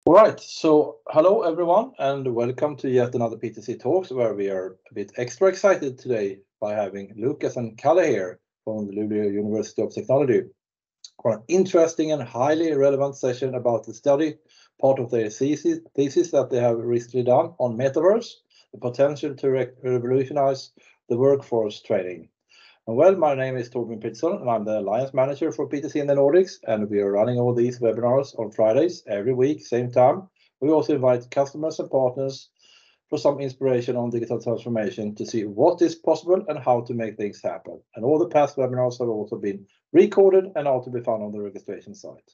All right, so hello everyone and welcome to yet another PTC Talks where we are a bit extra excited today by having Lucas and Calle here from the Lulea University of Technology for an interesting and highly relevant session about the study part of their thesis that they have recently done on Metaverse, the potential to revolutionize the workforce training. And well, my name is Torbjörn Pettersson and I'm the Alliance Manager for PTC in the Nordics, and we are running all these webinars on Fridays every week, same time. We also invite customers and partners for some inspiration on digital transformation to see what is possible and how to make things happen. And all the past webinars have also been recorded and are to be found on the registration site.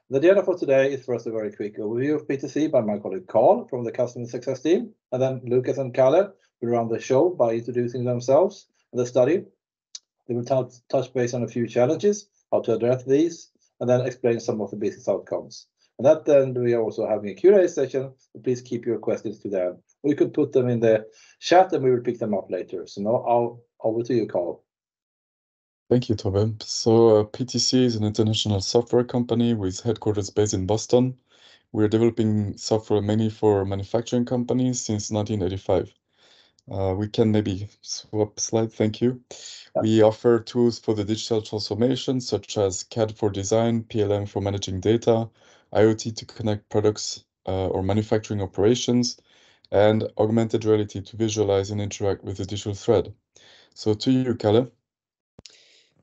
The agenda for today is first a very quick overview of PTC by my colleague Carl from the Customer Success team, and then Lucas and Calle will run the show by introducing themselves and the study. They will touch base on a few challenges, how to address these, and then explain some of the business outcomes. And at the end, we are also having a Q&A session, so please keep your questions to them. Or you could put them in the chat and we will pick them up later. So now over to you, Carl. Thank you, Tobbe. So PTC is an international software company with headquarters based in Boston. We're developing software mainly for manufacturing companies since 1985. We can maybe swap slide, thank you. We offer tools for the digital transformation, such as CAD for design, PLM for managing data, IoT to connect products or manufacturing operations, and augmented reality to visualize and interact with the digital thread. So to you, Calle.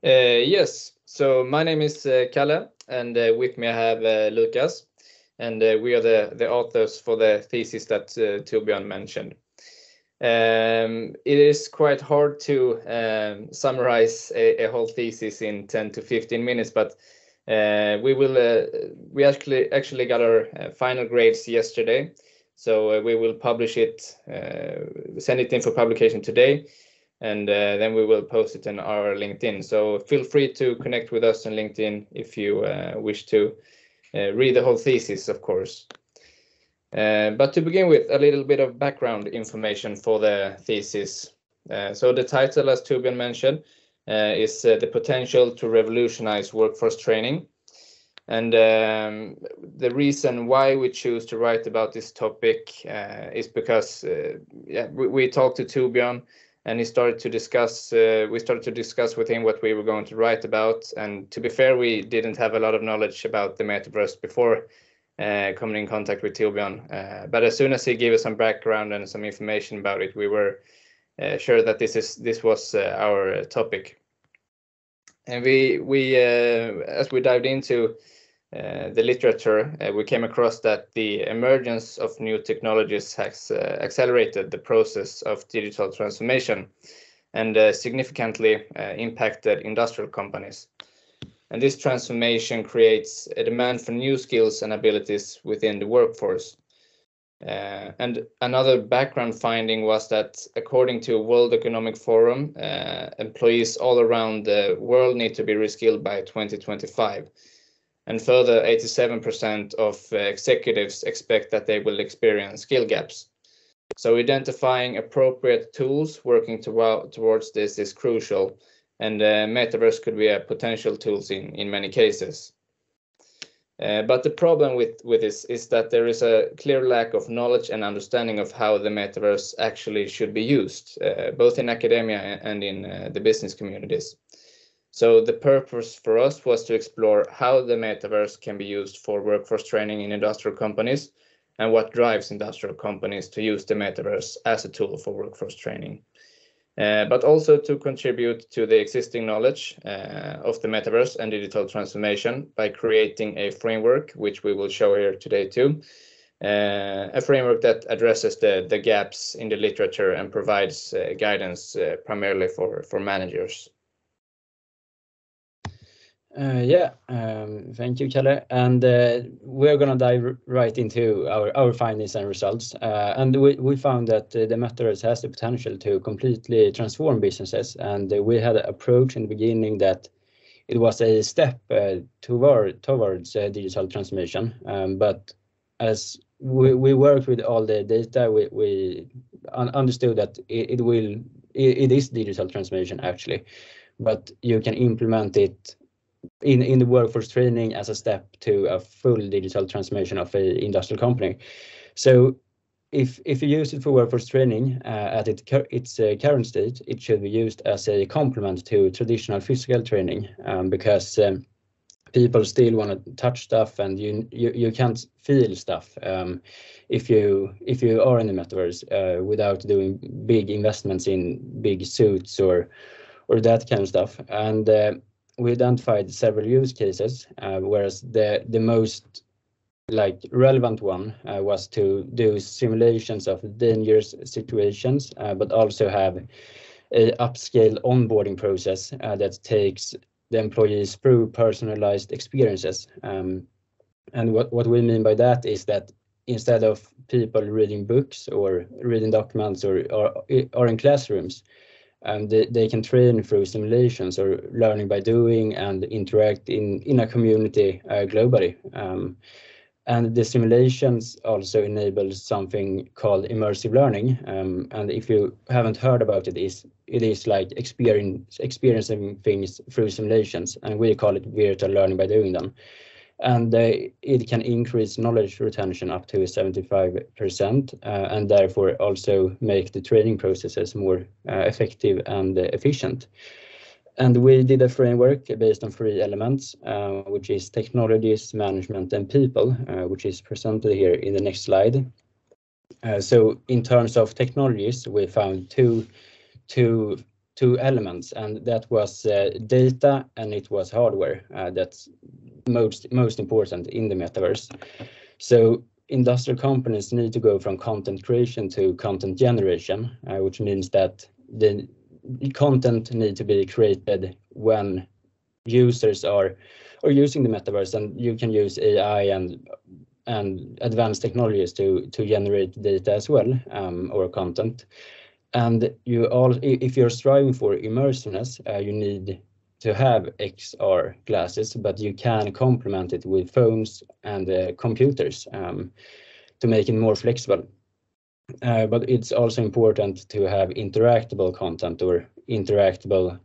Yes, so my name is Calle, and with me I have Lucas, and we are the authors for the thesis that Torbjörn mentioned. It is quite hard to summarize a whole thesis in 10 to 15 minutes, but we actually got our final grades yesterday, so we will publish it, send it in for publication today, and then we will post it on our LinkedIn. So feel free to connect with us on LinkedIn if you wish to read the whole thesis, of course. But to begin with, a little bit of background information for the thesis. So the title, as Torbjörn mentioned, is The Potential to Revolutionize Workforce Training. And the reason why we choose to write about this topic is because we talked to Torbjörn and we started to discuss with him what we were going to write about. And to be fair, we didn't have a lot of knowledge about the Metaverse before coming in contact with Torbjörn, but as soon as he gave us some background and some information about it, we were sure that this was our topic. And we as we dived into the literature, we came across that the emergence of new technologies has accelerated the process of digital transformation and significantly impacted industrial companies. And this transformation creates a demand for new skills and abilities within the workforce. And another background finding was that according to World Economic Forum, employees all around the world need to be reskilled by 2025. And further, 87% of executives expect that they will experience skill gaps. So identifying appropriate tools working towards this is crucial. And Metaverse could be a potential tools in many cases. But the problem with this is that there is a clear lack of knowledge and understanding of how the Metaverse actually should be used, both in academia and in the business communities. So the purpose for us was to explore how the Metaverse can be used for workforce training in industrial companies and what drives industrial companies to use the Metaverse as a tool for workforce training. But also to contribute to the existing knowledge of the Metaverse and digital transformation by creating a framework, which we will show here today too, a framework that addresses the gaps in the literature and provides guidance primarily for managers. Thank you, Calle. And we're going to dive right into our findings and results. And we found that the Metaverse has the potential to completely transform businesses. And we had an approach in the beginning that it was a step towards digital transformation. But as we worked with all the data, we understood that it is digital transformation actually, but you can implement it in the workforce training as a step to a full digital transformation of a industrial company. So if you use it for workforce training at its current state, it should be used as a complement to traditional physical training, because people still want to touch stuff, and you can't feel stuff if you are in the metaverse without doing big investments in big suits or that kind of stuff. And we identified several use cases, whereas the most relevant one was to do simulations of dangerous situations, but also have a upscale onboarding process that takes the employees through personalized experiences. And what we mean by that is that instead of people reading books or reading documents or in classrooms, they can train through simulations or learning by doing and interact in a community globally. And the simulations also enable something called immersive learning. And if you haven't heard about it is like experiencing things through simulations, and we call it virtual learning by doing them. And it can increase knowledge retention up to 75%, and therefore also make the training processes more effective and efficient. And we did a framework based on 3 elements, which is technologies, management, and people, which is presented here in the next slide. So in terms of technologies, we found two elements, and that was data and it was hardware. That's most important in the metaverse. So industrial companies need to go from content creation to content generation, which means that the content need to be created when users are using the metaverse, and you can use AI and advanced technologies to generate data as well, or content. And if you're striving for immersiveness, you need to have XR glasses, but you can complement it with phones and computers to make it more flexible. But it's also important to have interactable content or interactable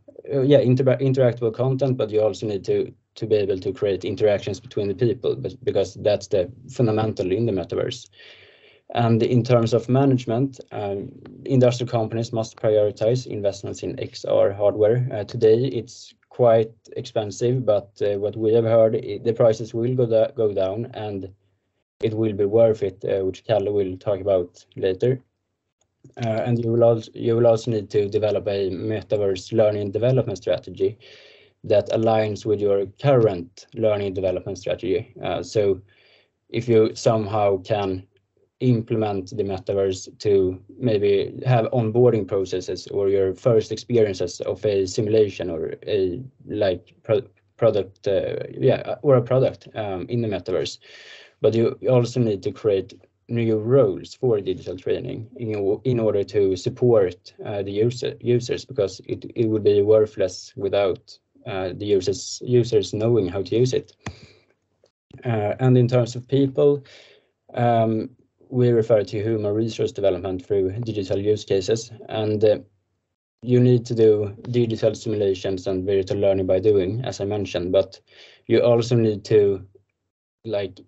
content, but you also need to be able to create interactions between the people, because that's the fundamental in the metaverse. And in terms of management, industrial companies must prioritize investments in XR hardware. Today it's quite expensive, but what we have heard, the prices will go down, and it will be worth it, which Calle will talk about later. And you will also need to develop a metaverse learning and development strategy that aligns with your current learning and development strategy. So if you somehow can implement the metaverse to maybe have onboarding processes or your first experiences of a simulation or a product or a product in the metaverse. But you also need to create new roles for digital training in order to support the users, because it would be worthless without the users knowing how to use it. And in terms of people, we refer to human resource development through digital use cases, and you need to do digital simulations and virtual learning by doing, as I mentioned, but you also need to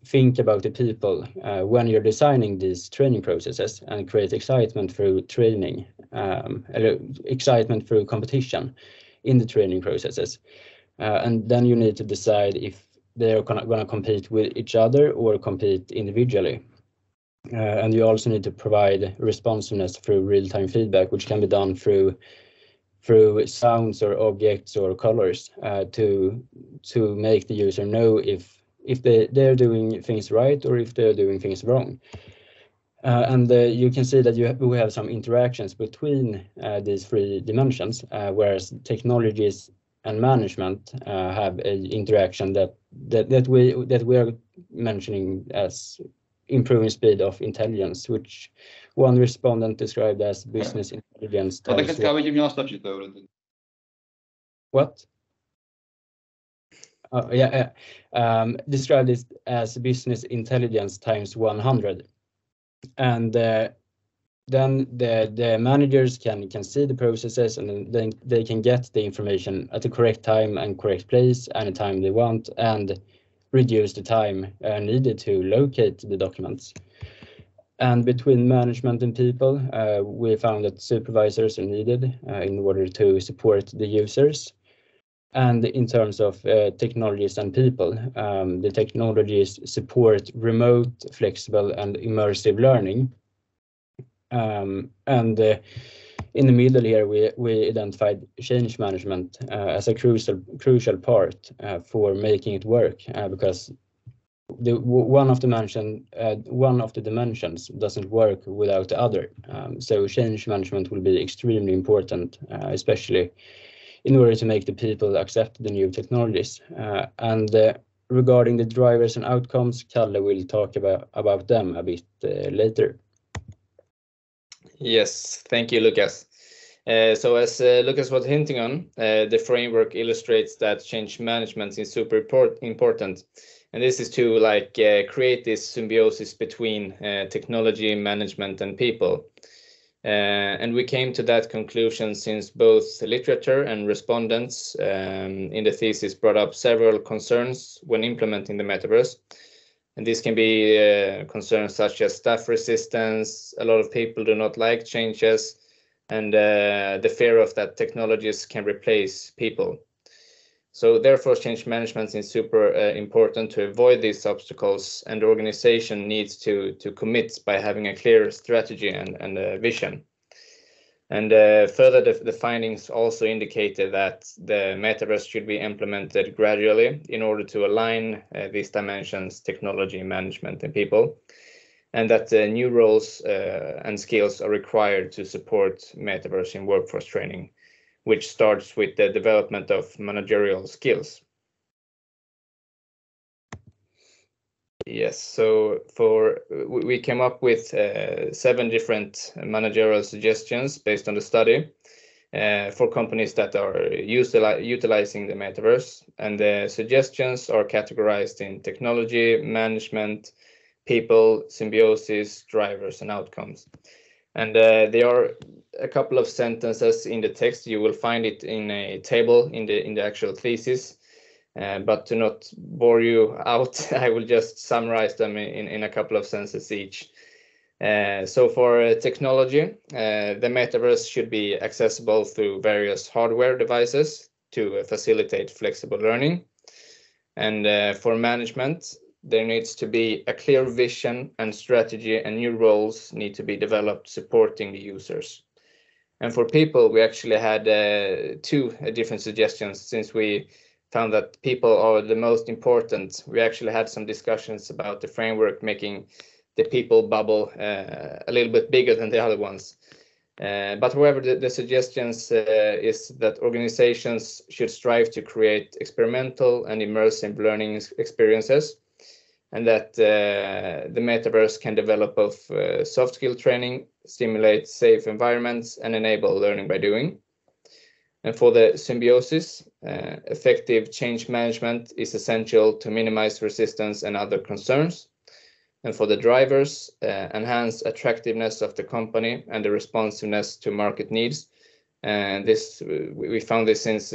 think about the people when you're designing these training processes and create excitement through training, excitement through competition in the training processes. And then you need to decide if they're going to compete with each other or compete individually. And you also need to provide responsiveness through real-time feedback, which can be done through sounds or objects or colors, to make the user know if they're doing things right or if they're doing things wrong. And you can see that we have some interactions between these 3 dimensions, whereas technologies and management have an interaction that we are mentioning as improving speed of intelligence, which one respondent described as business intelligence. What? Described it as business intelligence times 100. And Then the managers can see the processes, and then they can get the information at the correct time and correct place anytime they want, and reduce the time needed to locate the documents. And between management and people, we found that supervisors are needed in order to support the users. And in terms of technologies and people, the technologies support remote, flexible, and immersive learning. In the middle here, we identified change management as a crucial part for making it work, because one of the dimensions doesn't work without the other. So change management will be extremely important, especially in order to make the people accept the new technologies. Regarding the drivers and outcomes, Calle will talk about them a bit later. Yes, thank you, Lucas. So as Lucas was hinting on, the framework illustrates that change management is super important. And this is to create this symbiosis between technology, management, and people. And we came to that conclusion since both literature and respondents in the thesis brought up several concerns when implementing the metaverse. And these can be concerns such as staff resistance, a lot of people do not like changes, and the fear of that technologies can replace people. So therefore, change management is super important to avoid these obstacles, and the organization needs to commit by having a clear strategy and a vision. And further, the findings also indicated that the metaverse should be implemented gradually in order to align these dimensions, technology, management, and people, and that new roles and skills are required to support metaverse in workforce training, which starts with the development of managerial skills. Yes, so we came up with 7 different managerial suggestions based on the study for companies that are utilizing the metaverse, and the suggestions are categorized in technology, management, people, symbiosis, drivers, and outcomes. And there are a couple of sentences in the text. You will find it in a table in the actual thesis. But to not bore you out, I will just summarize them in a couple of sentences each. So for technology, the metaverse should be accessible through various hardware devices to facilitate flexible learning. And for management, there needs to be a clear vision and strategy, and new roles need to be developed supporting the users. And for people, we actually had 2 different suggestions, since we found that people are the most important. We actually had some discussions about the framework making the people bubble a little bit bigger than the other ones. But however, the suggestions is that organizations should strive to create experimental and immersive learning experiences, and that the metaverse can develop both soft skill training, stimulate safe environments, and enable learning by doing. And for the symbiosis, effective change management is essential to minimize resistance and other concerns. And for the drivers, enhance attractiveness of the company and the responsiveness to market needs. And this, we found this since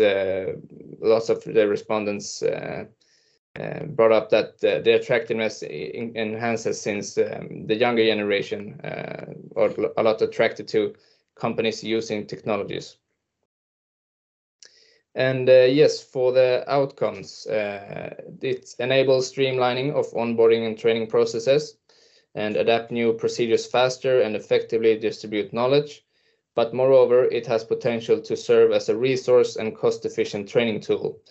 lots of the respondents brought up that the attractiveness enhances since the younger generation are a lot attracted to companies using technologies. And yes, for the outcomes, it enables streamlining of onboarding and training processes and adapt new procedures faster and effectively distribute knowledge. But moreover, it has potential to serve as a resource and cost-efficient training tool.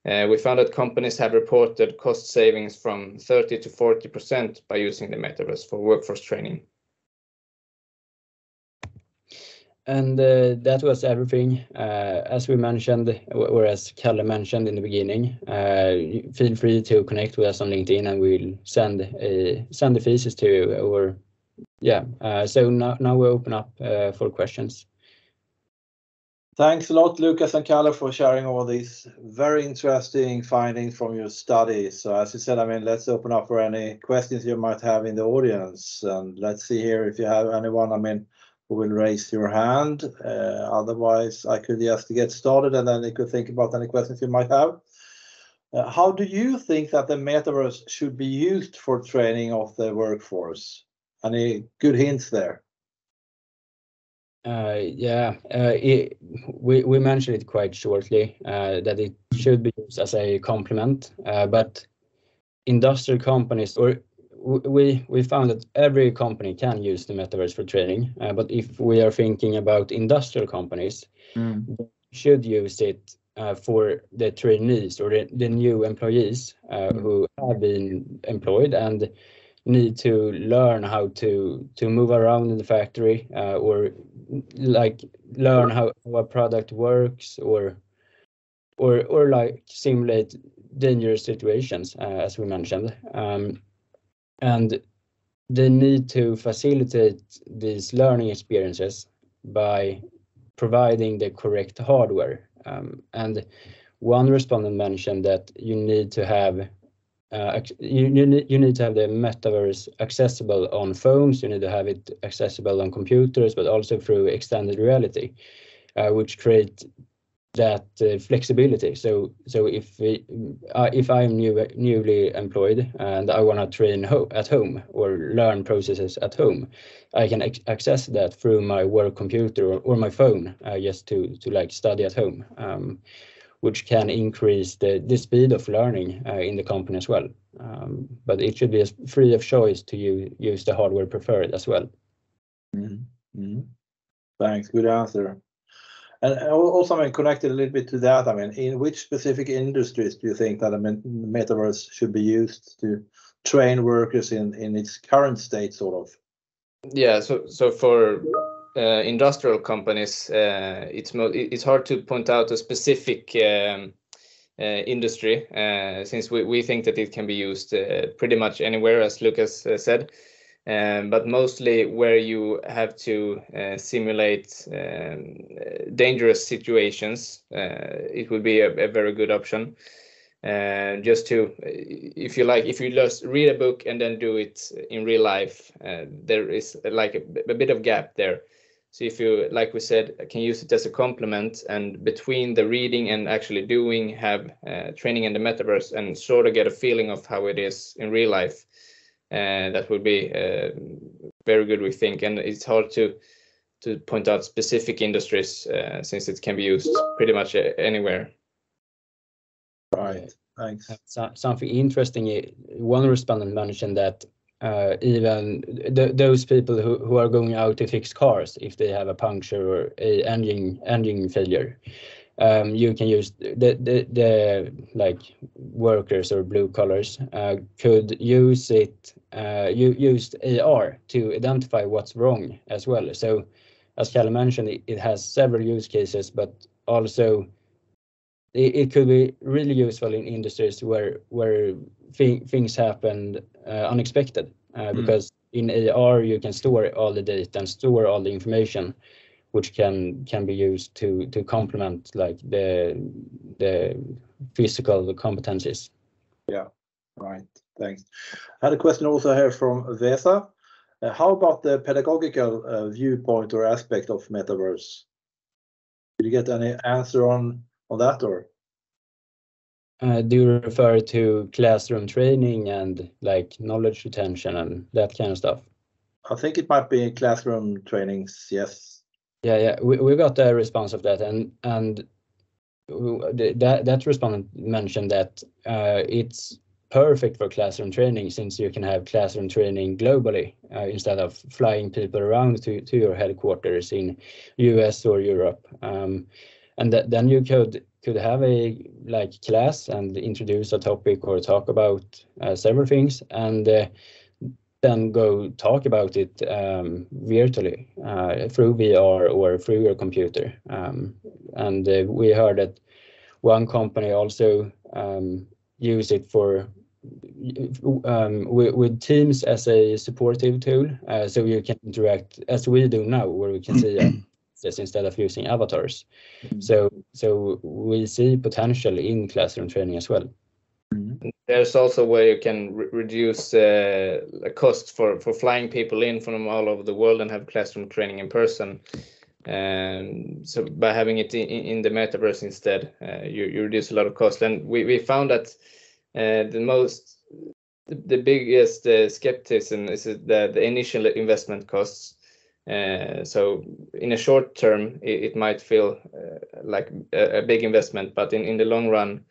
We found that companies have reported cost savings from 30 to 40% by using the metaverse for workforce training. And that was everything. As we mentioned, or as Calle mentioned in the beginning, feel free to connect with us on LinkedIn, and we'll send the thesis to you. Or so now we open up for questions. Thanks a lot, Lucas and Calle, for sharing all these very interesting findings from your study. So as you said, I mean, let's open up for any questions you might have in the audience. And let's see here if you have anyone. I mean, who will raise your hand. Otherwise, I could just get started and then you could think about any questions you might have. How do you think that the metaverse should be used for training of the workforce? Any good hints there? We mentioned it quite shortly that it should be used as a complement, but industrial companies, or we found that every company can use the metaverse for training, but if we are thinking about industrial companies, they should use it for the trainees or the new employees who have been employed and need to learn how to move around in the factory, or like learn how a product works, or like simulate dangerous situations, as we mentioned, and they need to facilitate these learning experiences by providing the correct hardware. And one respondent mentioned that you need to have you need to have the metaverse accessible on phones. You need to have it accessible on computers, but also through extended reality, which create that flexibility. So if I'm newly employed and I want to train at home or learn processes at home, I can access that through my work computer or my phone, just to like study at home, which can increase the speed of learning in the company as well. But it should be free of choice to use the hardware preferred as well. Thanks, good answer. And also, I mean, connected a little bit to that, I mean, in which specific industries do you think that metaverse should be used to train workers in its current state, sort of? Yeah, so for industrial companies, it's hard to point out a specific industry, since we think that it can be used pretty much anywhere, as Lucas said. But mostly where you have to simulate dangerous situations, it would be a very good option. Just to, if you just read a book and then do it in real life, there is like a bit of gap there. So if you, like we said, can use it as a complement, and between the reading and actually doing, have training in the metaverse and sort of get a feeling of how it is in real life. That would be very good, we think, and it's hard to point out specific industries, since it can be used pretty much anywhere. Right, thanks. Something interesting, one respondent mentioned that even those people who are going out to fix cars, if they have a puncture or a engine failure, you can use the like workers or blue collars could use it, used AR to identify what's wrong as well. So as Calle mentioned, it has several use cases, but also it could be really useful in industries where things happen unexpected, because in AR you can store all the data and store all the information, which can be used to complement like the physical competencies. Yeah, right. Thanks. I had a question also here from Vesa. How about the pedagogical viewpoint or aspect of metaverse? Did you get any answer on that, or? Do you refer to classroom training and like knowledge retention and that kind of stuff? I think it might be classroom trainings, yes. Yeah, we got a response of that, and that respondent mentioned that it's perfect for classroom training, since you can have classroom training globally instead of flying people around to your headquarters in US or Europe, and then you could have a like class and introduce a topic or talk about several things, and then go talk about it virtually through VR or through your computer. And we heard that one company also use it for with Teams as a supportive tool, so you can interact as we do now, where we can see instead of using avatars. So we see potential in classroom training as well. There's also where you can reduce the cost for flying people in from all over the world and have classroom training in person. So by having it in the metaverse instead, you reduce a lot of cost. And we found that the biggest skepticism is the initial investment costs. So in a short term, it might feel like a big investment, but in the long run,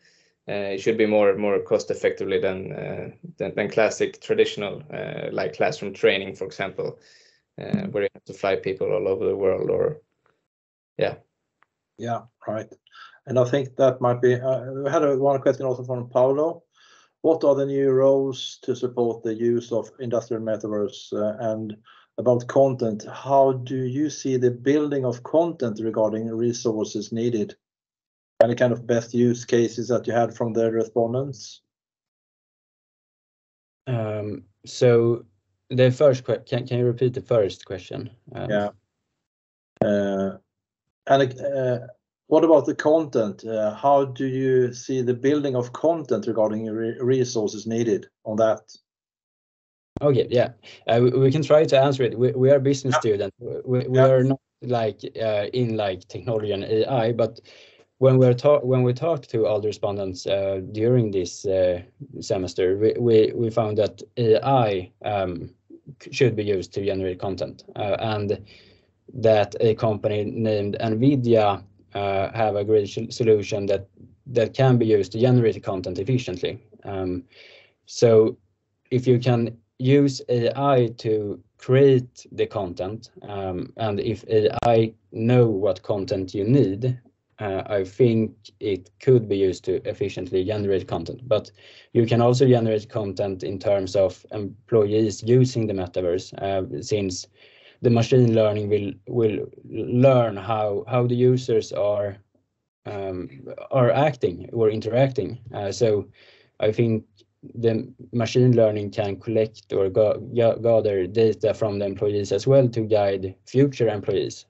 it should be more cost effectively than classic traditional like classroom training, for example, where you have to fly people all over the world. Or yeah, right. And I think that might be. We had one question also from Paolo. What are the new roles to support the use of industrial metaverse and about content? How do you see the building of content regarding resources needed? Any kind of best use cases that you had from the respondents? So the first question, can you repeat the first question? Yeah. What about the content? How do you see the building of content regarding resources needed on that? Okay, yeah, we can try to answer it. We are business students. We are not like in like technology and AI, but when we talked to all the respondents during this semester, we found that AI should be used to generate content, and that a company named NVIDIA have a great solution that can be used to generate content efficiently. So if you can use AI to create the content, and if AI know what content you need, I think it could be used to efficiently generate content. But you can also generate content in terms of employees using the metaverse, since the machine learning will learn how the users are acting or interacting. So I think the machine learning can collect or gather data from the employees as well to guide future employees.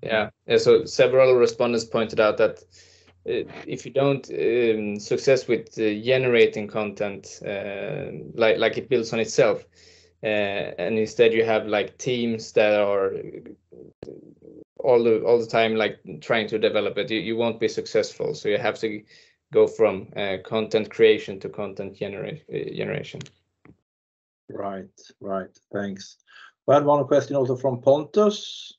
Yeah. So several respondents pointed out that if you don't success with generating content like it builds on itself, and instead you have like teams that are all the time like trying to develop it, you won't be successful. So you have to go from content creation to content generation. Right. Thanks. We had one question also from Pontus.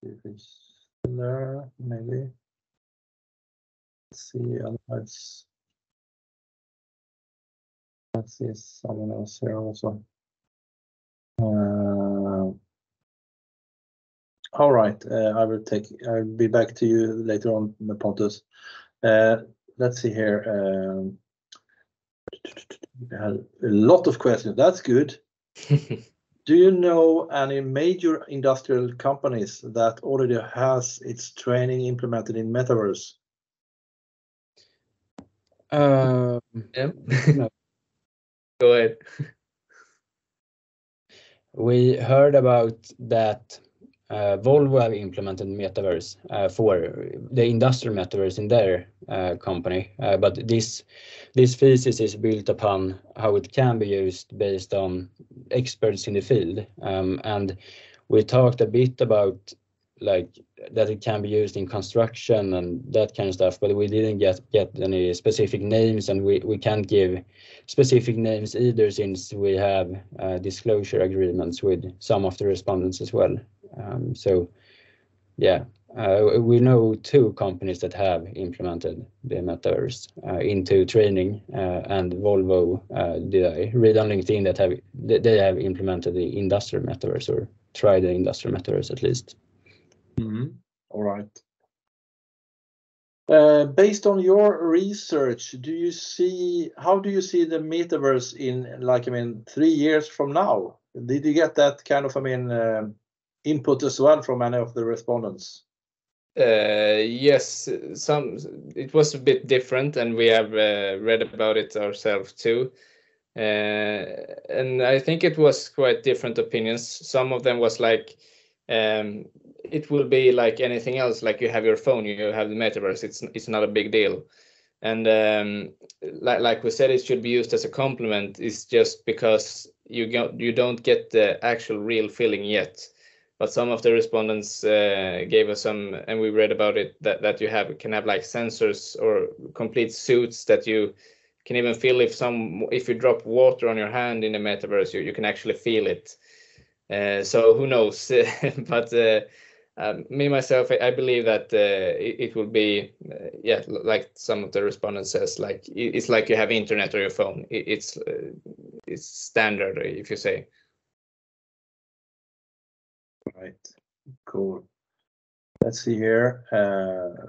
If it's there, maybe. Let's see. Otherwise, let's see someone else here also. All right. I'll be back to you later on, Pontus. Let's see here. We had a lot of questions. That's good. Do you know any major industrial companies that already has its training implemented in Metaverse? Yeah. No. Go ahead. We heard about that Volvo have implemented Metaverse for the industrial Metaverse in their company, but this thesis is built upon how it can be used based on experts in the field, and we talked a bit about like that it can be used in construction and that kind of stuff, but we didn't get any specific names, and we can't give specific names either, since we have disclosure agreements with some of the respondents as well. So yeah, we know 2 companies that have implemented the Metaverse into training, and Volvo, did I read on LinkedIn that they have implemented the industrial Metaverse, or tried the industrial Metaverse at least. All right. Based on your research, how do you see the Metaverse in 3 years from now? Did you get that kind of input as well from any of the respondents? Yes, it was a bit different, and we have read about it ourselves too. And I think it was quite different opinions. Some of them was like, it will be like anything else, like you have your phone, you have the Metaverse, it's not a big deal. And like we said, it should be used as a complement. Is just because you don't get the actual real feeling yet. But some of the respondents gave us some, and we read about it, that you can have like sensors or complete suits that you can even feel if you drop water on your hand in the metaverse, you can actually feel it. So who knows? But me myself, I believe that it will be like some of the respondents says, like it's like you have internet or your phone. It's standard, if you say. Right. Cool. Let's see here.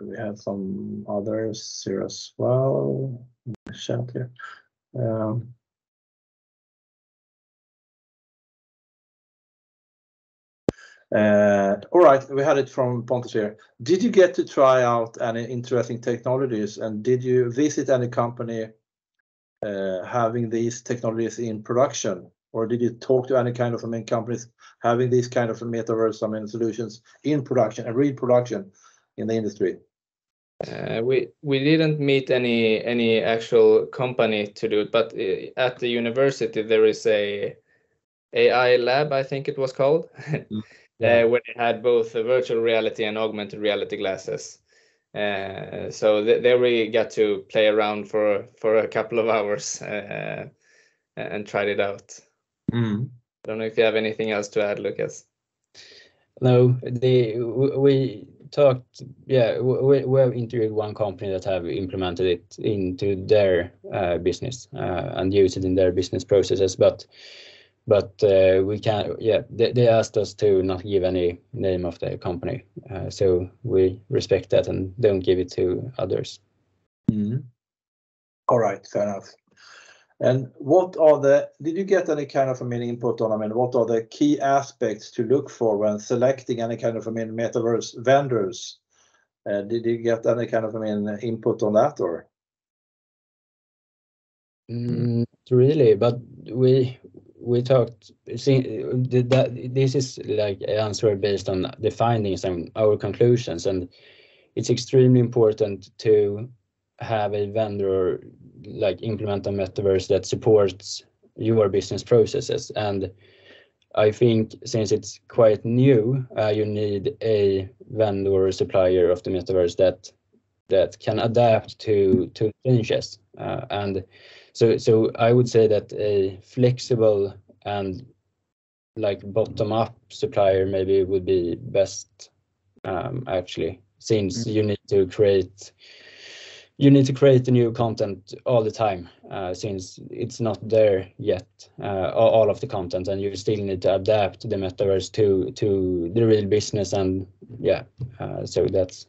We have some others here as well. Chat here. All right, we had it from Pontus here. Did you get to try out any interesting technologies, and did you visit any company having these technologies in production, or did you talk to any kind of companies having these kind of metaverse solutions in production and real production in the industry? We didn't meet any actual company to do it, but at the university there is a AI lab, I think it was called. Where they had both virtual reality and augmented reality glasses. So there we got to play around for a couple of hours and tried it out. I don't know if you have anything else to add, Lucas. No, we talked. We have interviewed one company that have implemented it into their business and used it in their business processes, but we can't. They asked us to not give any name of the company, so we respect that and don't give it to others. All right, fair enough. And did you get any kind of input on, what are the key aspects to look for when selecting any kind of metaverse vendors? Did you get any kind of input on that, or? Really, but we talked. This is like an answer based on the findings and our conclusions, and it's extremely important to have a vendor like implement a metaverse that supports your business processes. And I think since it's quite new, you need a vendor or supplier of the metaverse that can adapt to changes. And so I would say that a flexible and like bottom-up supplier maybe would be best, actually, since you need to create the new content all the time, since it's not there yet, all of the content, and you still need to adapt the metaverse to the real business. And so that's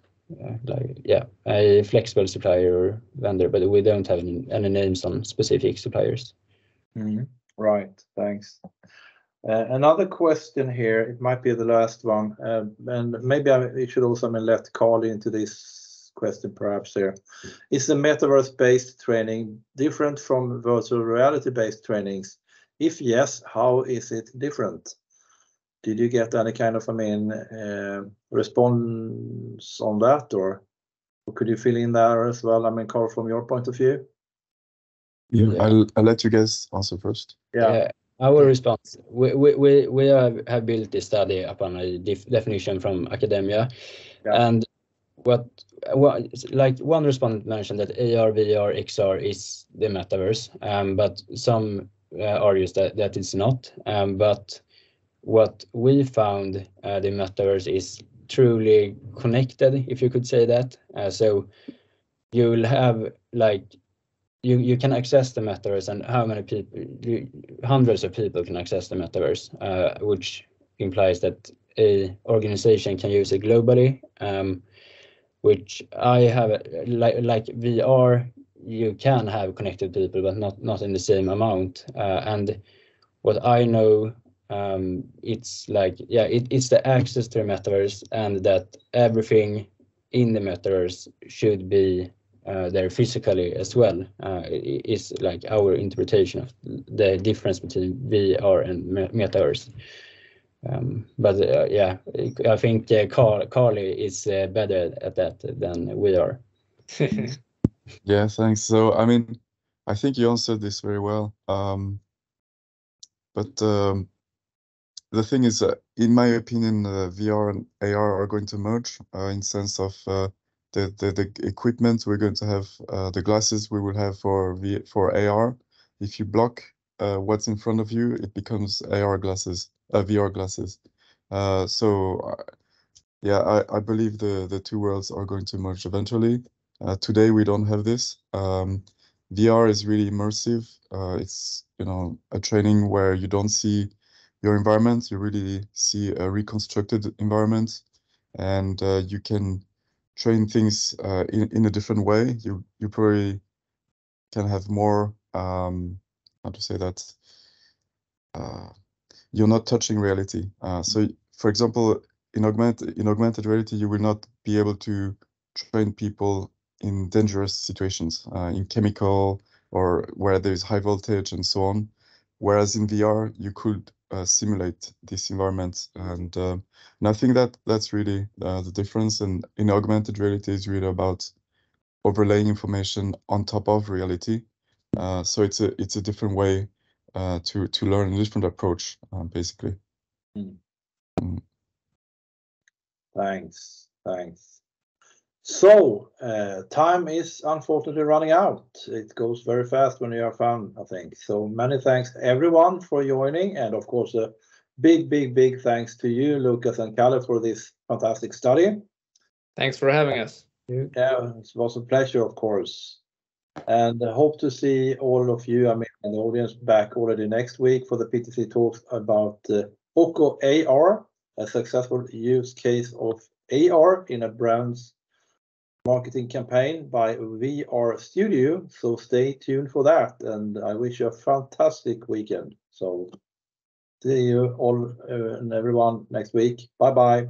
a flexible supplier or vendor, but we don't have any names on specific suppliers. Right, thanks. Another question here, it might be the last one, and maybe I should also let Calle into this question perhaps here. Is the metaverse-based training different from virtual reality-based trainings? If yes, how is it different? Did you get any kind of response on that, or could you fill in there as well? Calle, from your point of view. I'll let you guys answer first. Our response, we have built this study upon a definition from academia, and what like one respondent mentioned that AR, VR, XR is the metaverse, but some argues that it's not. But what we found, the metaverse is truly connected, if you could say that. So you will have you can access the metaverse, and how many people, hundreds of people can access the metaverse, which implies that a organization can use it globally, which I have like VR, you can have connected people, but not in the same amount. And what I know, it's it's the access to the metaverse, and that everything in the metaverse should be there physically as well, is like our interpretation of the difference between VR and metaverse. But I think Calle is better at that than we are. Yeah, thanks. So, I mean, I think you answered this very well. But the thing is, in my opinion, VR and AR are going to merge in sense of the equipment we're going to have, the glasses we will have for AR. If you block what's in front of you, it becomes AR glasses, VR glasses. Yeah, I believe the two worlds are going to merge eventually. Today we don't have this. VR is really immersive. It's, you know, a training where you don't see your environment, you really see a reconstructed environment, and you can train things in a different way. You probably can have more, how to say that? You're not touching reality. So, for example, in augmented reality, you will not be able to train people in dangerous situations, in chemical or where there's high voltage and so on. Whereas in VR, you could simulate this environment, and I think that that's really the difference. And in augmented reality, is really about overlaying information on top of reality. So it's a different way to learn, a different approach, basically. Mm. Mm. Thanks. So time is unfortunately running out. It goes very fast when you have fun, I think. So many thanks everyone for joining, and of course a big thanks to you, Lucas and Calle, for this fantastic study. Thanks for having us. Yeah, it was a pleasure, of course. And I hope to see all of you, I mean, in the audience back already next week for the PTC Talks about OCO AR, a successful use case of AR in a brand's marketing campaign by VR Studio. So stay tuned for that. And I wish you a fantastic weekend. So see you all and everyone next week. Bye-bye.